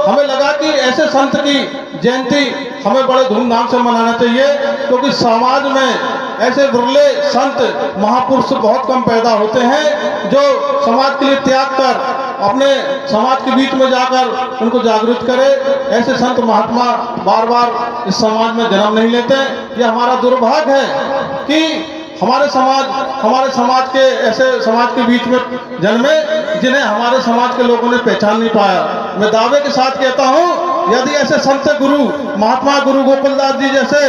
हमें लगा कि ऐसे संत की जयंती हमें बड़े धूमधाम से मनाना चाहिए, क्योंकि समाज में ऐसे बिरले संत महापुरुष बहुत कम पैदा होते हैं जो समाज के लिए त्याग कर अपने समाज के बीच में जाकर उनको जागृत करे। ऐसे संत महात्मा बार बार इस समाज में जन्म नहीं लेते। ये हमारा दुर्भाग्य है कि हमारे समाज के ऐसे समाज के बीच में जन्मे जिन्हें हमारे समाज के लोगों ने पहचान नहीं पाया। मैं दावे के साथ कहता हूँ, यदि ऐसे संत गुरु महात्मा गुरु गोकुलदास जी जैसे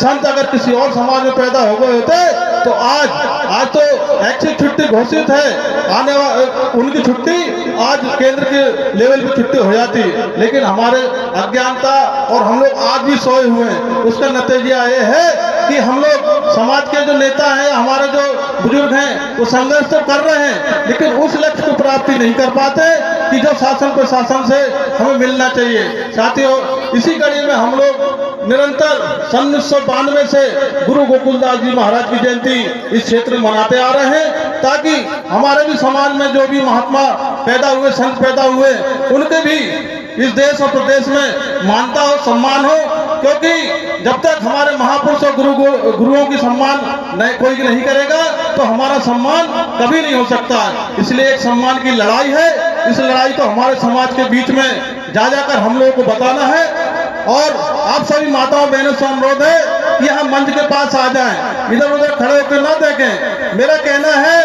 संत अगर किसी और समाज में पैदा हो गए होते तो आज तो ऐच्छिक छुट्टी घोषित है, आने उनकी छुट्टी आज केंद्र के लेवल पे छुट्टी हो जाती, लेकिन हमारे अज्ञानता और हम लोग आज भी सोए हुए हैं। उसका नतीजा ये है कि हम लोग समाज के जो नेता हैं, हमारे जो बुजुर्ग हैं, वो संघर्ष तो कर रहे हैं, लेकिन उस लक्ष्य को प्राप्ति नहीं कर पाते कि जो शासन प्रशासन से हमें मिलना चाहिए। साथियों, इसी कड़ी में हम लोग निरंतर सन 1992 से गुरु गोकुलदास जी महाराज की जयंती इस क्षेत्र में मनाते आ रहे हैं, ताकि हमारे भी समाज में जो भी महात्मा पैदा हुए, संत पैदा हुए, उनके भी इस देश और प्रदेश में मानता हो, सम्मान हो। क्योंकि जब तक हमारे महापुरुष और गुरुओं की सम्मान कोई नहीं करेगा तो हमारा सम्मान कभी नहीं हो सकता। इसलिए एक सम्मान की लड़ाई है। इस लड़ाई को हमारे समाज के बीच में जाकर हम लोगों को बताना है। और आप सभी माताओं बहनों से अनुरोध है कि हम मंच के पास आ जाएं, इधर उधर खड़े होकर ना देखें। मेरा कहना है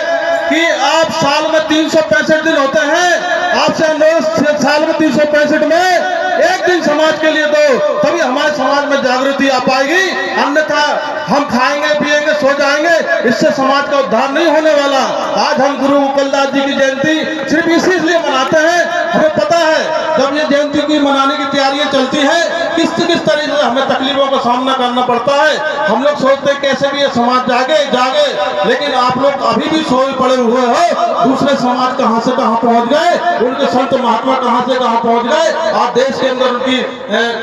कि आप साल में 365 दिन होते हैं, आपसे अनुरोध साल में 365 में एक दिन समाज के लिए दो, तभी हमारे समाज में जागृति आ पाएगी। अन्यथा हम खाएंगे पिएंगे सो जाएंगे, इससे समाज का उद्धार नहीं होने वाला। आज हम गुरु गोकुलदास जी की जयंती सिर्फ इसलिए मनाते हैं, हमें पता है जब ये जयंती की मनाने की तैयारियां चलती हैं किस तरीके से हमें तकलीफों का सामना करना पड़ता है। हम लोग सोचते हैं कैसे भी ये समाज जागे, लेकिन आप लोग अभी भी सोए पड़े हुए हो। दूसरे समाज कहां से कहां पहुंच गए, उनके संत महात्मा कहां से कहां पहुंच गए। आज देश के अंदर उनकी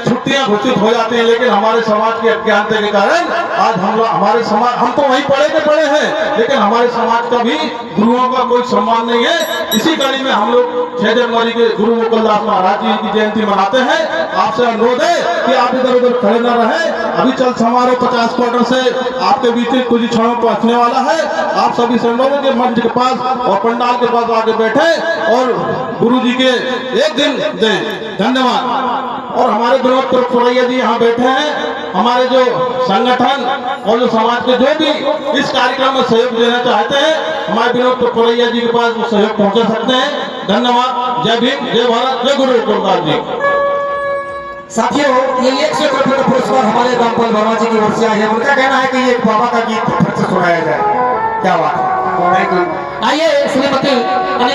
छुट्टियां घोषित हो जाती हैं, लेकिन हमारे समाज की अज्ञानता के कारण आज हमारे समाज, हम तो वहीं पढ़े हैं, लेकिन हमारे समाज का भी गुरुओं का कोई सम्मान नहीं है। इसी कड़ी में हम लोग 6 जनवरी के गुरु गोकुलदास महाराज जी की जयंती मनाते हैं। आपसे अनुरोध है कि आप इधर उधर खड़े न रहें। अभी चल समारोह 50 क्वार्टर से आपके बीच में कुछ क्षणों पहुंचने वाला है। आप सभी संगठनों के मंच के पास और पंडाल के पास आके बैठे और गुरु जी के एक दिन दें। धन्यवाद। और हमारे विनोद पुरैया जी यहाँ बैठे हैं। हमारे जो संगठन और जो समाज के जो भी इस कार्यक्रम में सहयोग देना चाहते हैं, हमारे विनोद पुरैया जी के पास वो सहयोग पहुंचा सकते हैं। धन्यवाद। जय भीम, जय भारत, जय गुरु गोकुलदास जी। साथियों, ये 100 रुपये का पुरस्कार हमारे रामपाल वर्मा जी की ओर से आया है। उनका कहना है कि ये बाबा का गीत फिर से सुनाया जाए। क्या बात है। आइए श्रीमती अनिता